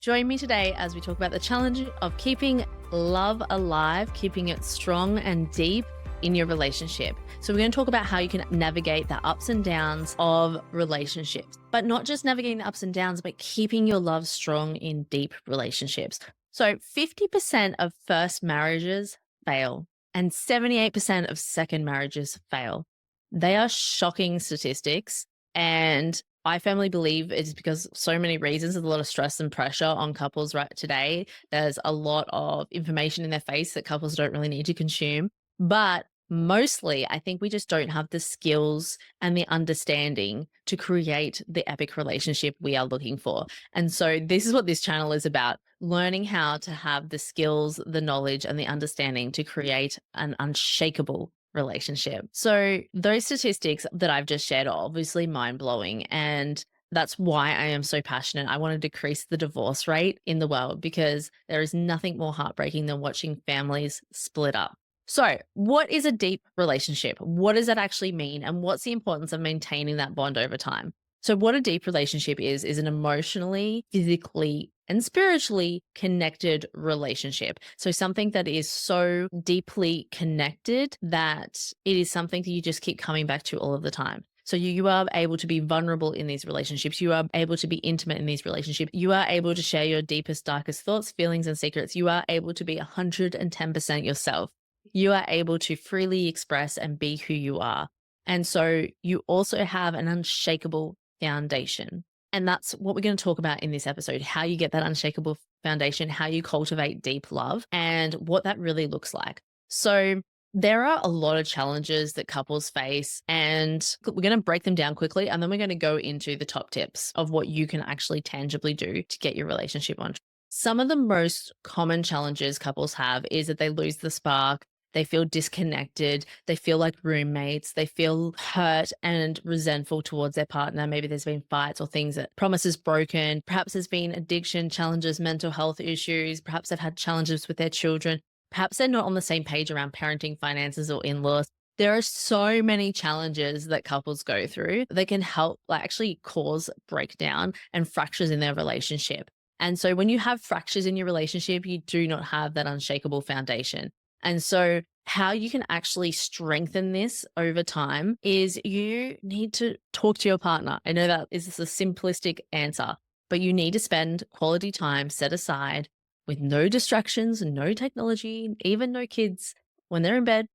Join me today as we talk about the challenge of keeping love alive, keeping it strong and deep in your relationship. So, we're going to talk about how you can navigate the ups and downs of relationships, but not just navigating the ups and downs, but keeping your love strong in deep relationships. So, 50% of first marriages fail, and 78% of second marriages fail. They are shocking statistics. And I firmly believe it's because so many reasons. There's a lot of stress and pressure on couples right today. There's a lot of information in their face that couples don't really need to consume. But mostly, I think we just don't have the skills and the understanding to create the epic relationship we are looking for. And so, this is what this channel is about, learning how to have the skills, the knowledge, and the understanding to create an unshakable relationship. So, those statistics that I've just shared are obviously mind blowing. And that's why I am so passionate. I want to decrease the divorce rate in the world because there is nothing more heartbreaking than watching families split up. So, what is a deep relationship? What does that actually mean? And what's the importance of maintaining that bond over time? So, what a deep relationship is an emotionally, physically, and spiritually connected relationship. So, something that is so deeply connected that it is something that you just keep coming back to all of the time. So, you are able to be vulnerable in these relationships. You are able to be intimate in these relationships. You are able to share your deepest, darkest thoughts, feelings, and secrets. You are able to be 110% yourself. You are able to freely express and be who you are. And so, you also have an unshakable foundation. And that's what we're going to talk about in this episode, how you get that unshakable foundation, how you cultivate deep love, and what that really looks like. So, there are a lot of challenges that couples face, and we're going to break them down quickly. And then we're going to go into the top tips of what you can actually tangibly do to get your relationship on. Some of the most common challenges couples have is that they lose the spark. They feel disconnected. They feel like roommates. They feel hurt and resentful towards their partner. Maybe there's been fights or things that promises broken. Perhaps there's been addiction challenges, mental health issues. Perhaps they've had challenges with their children. Perhaps they're not on the same page around parenting, finances, or in laws. There are so many challenges that couples go through that can help, like, actually cause breakdown and fractures in their relationship. And so, when you have fractures in your relationship, you do not have that unshakable foundation. And so, how you can actually strengthen this over time is you need to talk to your partner. I know that is a simplistic answer, but you need to spend quality time set aside with no distractions, no technology, even no kids when they're in bed,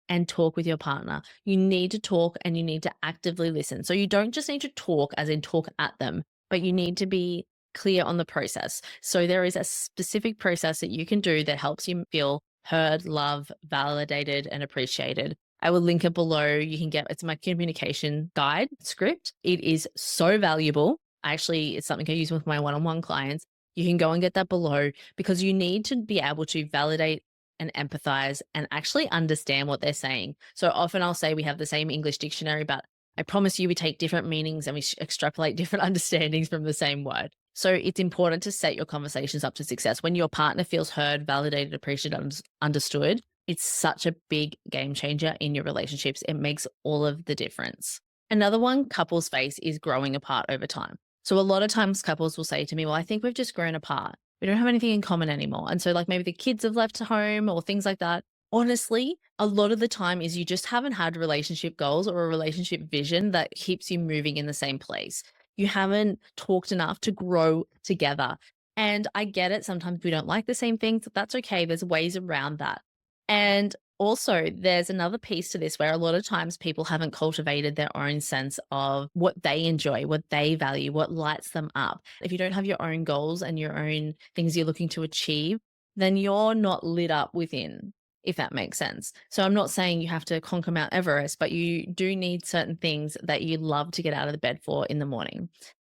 and talk with your partner. You need to talk and you need to actively listen. So, you don't just need to talk as in talk at them, but you need to be clear on the process. So, there is a specific process that you can do that helps you feel heard, loved, validated, and appreciated. I will link it below. You can get it's my communication guide script. It is so valuable. Actually, it's something I use with my one-on-one clients. You can go and get that below because you need to be able to validate and empathize and actually understand what they're saying. So often I'll say we have the same English dictionary, but I promise you we take different meanings and we extrapolate different understandings from the same word. So it's important to set your conversations up to success. When your partner feels heard, validated, appreciated, understood, it's such a big game changer in your relationships. It makes all of the difference. Another one couples face is growing apart over time. So a lot of times couples will say to me, well, I think we've just grown apart. We don't have anything in common anymore. And so, like, maybe the kids have left home or things like that. Honestly, a lot of the time is you just haven't had relationship goals or a relationship vision that keeps you moving in the same place. You haven't talked enough to grow together. And I get it. Sometimes we don't like the same things. That's okay. There's ways around that. And also, there's another piece to this where a lot of times people haven't cultivated their own sense of what they enjoy, what they value, what lights them up. If you don't have your own goals and your own things you're looking to achieve, then you're not lit up within, if that makes sense. So, I'm not saying you have to conquer Mount Everest, but you do need certain things that you love to get out of the bed for in the morning.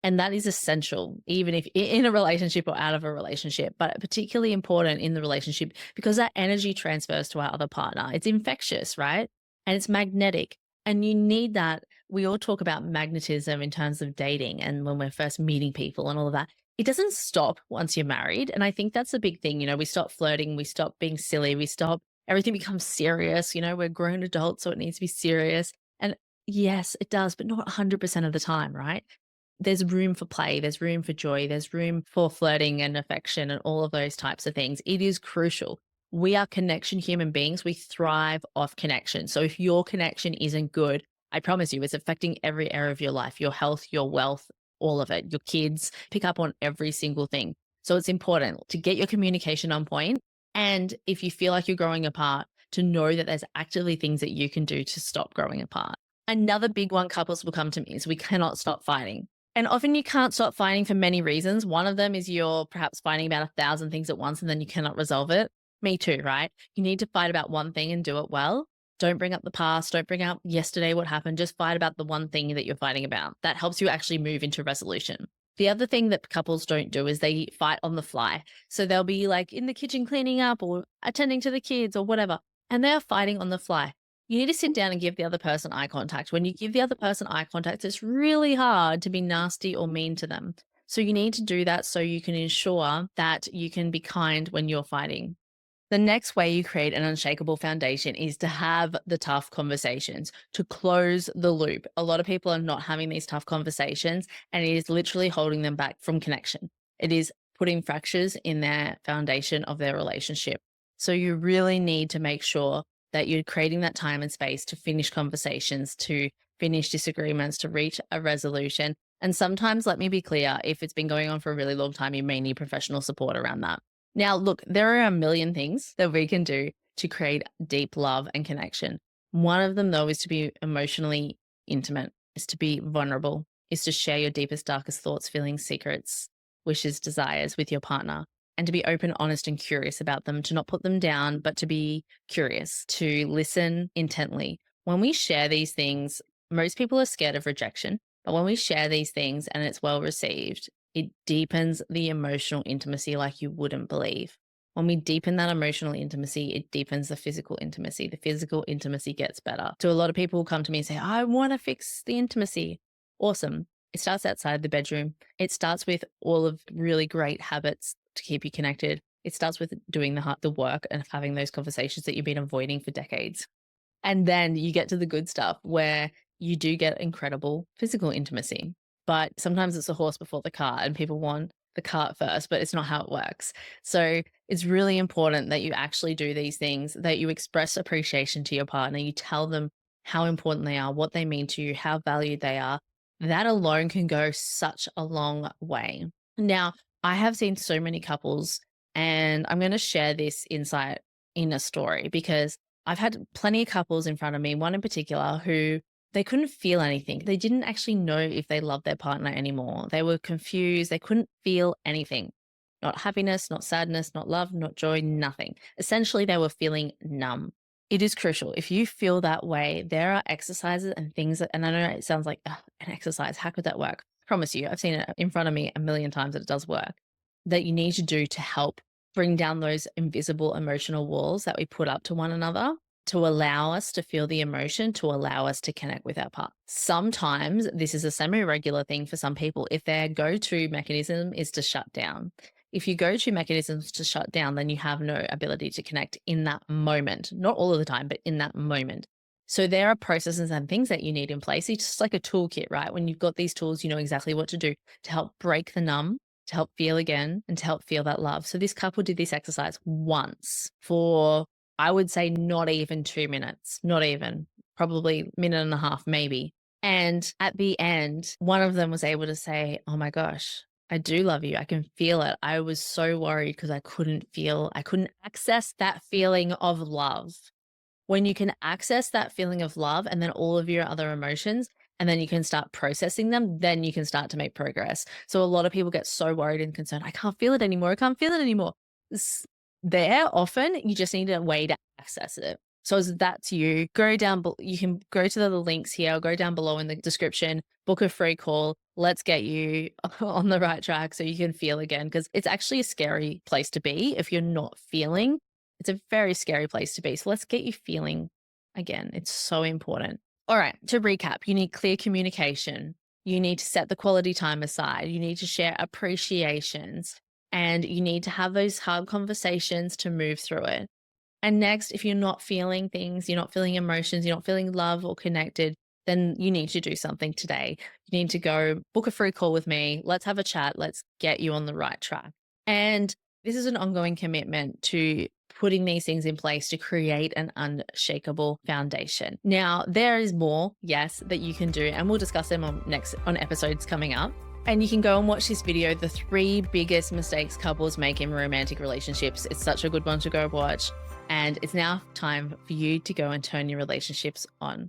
And that is essential, even if in a relationship or out of a relationship, but particularly important in the relationship because that energy transfers to our other partner. It's infectious, right? And it's magnetic. And you need that. We all talk about magnetism in terms of dating and when we're first meeting people and all of that. It doesn't stop once you're married. And I think that's a big thing. We stop flirting, we stop being silly, everything becomes serious. We're grown adults, so it needs to be serious. And yes, it does, but not 100% of the time, right? there's room for play, there's room for joy, there's room for flirting and affection and all of those types of things. It is crucial. We are connection human beings. We thrive off connection. So if your connection isn't good, I promise you, it's affecting every area of your life, your health, your wealth, all of it. Your kids pick up on every single thing. So it's important to get your communication on point. And if you feel like you're growing apart, to know that there's actively things that you can do to stop growing apart. Another big one couples will come to me is we cannot stop fighting. And often you can't stop fighting for many reasons. One of them is you're perhaps fighting about 1,000 things at once and then you cannot resolve it. Me too, right? You need to fight about one thing and do it well. Don't bring up the past. Don't bring up yesterday, what happened. Just fight about the one thing that you're fighting about. That helps you actually move into resolution. The other thing that couples don't do is they fight on the fly. So they'll be like in the kitchen cleaning up or attending to the kids or whatever, and they're fighting on the fly. You need to sit down and give the other person eye contact. When you give the other person eye contact, it's really hard to be nasty or mean to them. So you need to do that so you can ensure that you can be kind when you're fighting. The next way you create an unshakable foundation is to have the tough conversations, to close the loop. A lot of people are not having these tough conversations, and it is literally holding them back from connection. It is putting fractures in their foundation of their relationship. So you really need to make sure that you're creating that time and space to finish conversations, to finish disagreements, to reach a resolution. And sometimes, let me be clear, if it's been going on for a really long time, you may need professional support around that. Now, look, there are a million things that we can do to create deep love and connection. One of them, though, is to be emotionally intimate, is to be vulnerable, is to share your deepest, darkest thoughts, feelings, secrets, wishes, desires with your partner, and to be open, honest, and curious about them, to not put them down, but to be curious, to listen intently. When we share these things, most people are scared of rejection, but when we share these things and it's well received, it deepens the emotional intimacy like you wouldn't believe. When we deepen that emotional intimacy, it deepens the physical intimacy. The physical intimacy gets better. So a lot of people will come to me and say, I want to fix the intimacy. Awesome. It starts outside the bedroom. It starts with all of really great habits to keep you connected. It starts with doing the work and having those conversations that you've been avoiding for decades. And then you get to the good stuff where you do get incredible physical intimacy. But sometimes it's a horse before the cart and people want the cart first, but it's not how it works. So it's really important that you actually do these things, that you express appreciation to your partner, you tell them how important they are, what they mean to you, how valued they are. That alone can go such a long way. Now, I have seen so many couples, and I'm going to share this insight in a story because I've had plenty of couples in front of me, one in particular, who they couldn't feel anything. They didn't actually know if they loved their partner anymore. They were confused. They couldn't feel anything. Not happiness, not sadness, not love, not joy, nothing. Essentially, they were feeling numb. It is crucial. If you feel that way, there are exercises and things that, and I know it sounds like an exercise. How could that work? I promise you, I've seen it in front of me a million times that it does work, that you need to do to help bring down those invisible emotional walls that we put up to one another, to allow us to feel the emotion, to allow us to connect with our partner. Sometimes this is a semi-regular thing for some people. If their go-to mechanism is to shut down. If your go-to mechanism is to shut down, then you have no ability to connect in that moment. Not all of the time, but in that moment. So there are processes and things that you need in place. It's just like a toolkit, right? When you've got these tools, you know exactly what to do to help break the numb, to help feel again, and to help feel that love. So this couple did this exercise once for, I would say, not even 2 minutes, not even, probably minute and a half, maybe. And at the end, one of them was able to say, oh my gosh, I do love you. I can feel it. I was so worried because I couldn't access that feeling of love. When you can access that feeling of love and then all of your other emotions, and then you can start processing them, then you can start to make progress. So a lot of people get so worried and concerned, I can't feel it anymore. I can't feel it anymore. There often you just need a way to access it. So as that's you, you can go to the links here, or go down below in the description, book a free call. Let's get you on the right track so you can feel again, because it's actually a scary place to be if you're not feeling. It's a very scary place to be. So let's get you feeling again. It's so important. All right, to recap, you need clear communication. You need to set the quality time aside. You need to share appreciations, and you need to have those hard conversations to move through it. And next, if you're not feeling things, you're not feeling emotions, you're not feeling love or connected, then you need to do something today. You need to go book a free call with me. Let's have a chat. Let's get you on the right track. And this is an ongoing commitment to putting these things in place to create an unshakable foundation. Now, there is more, yes, that you can do, and we'll discuss them on episodes coming up. And you can go and watch this video, the 3 biggest mistakes couples make in romantic relationships. It's such a good one to go watch. And it's now time for you to go and turn your relationships on.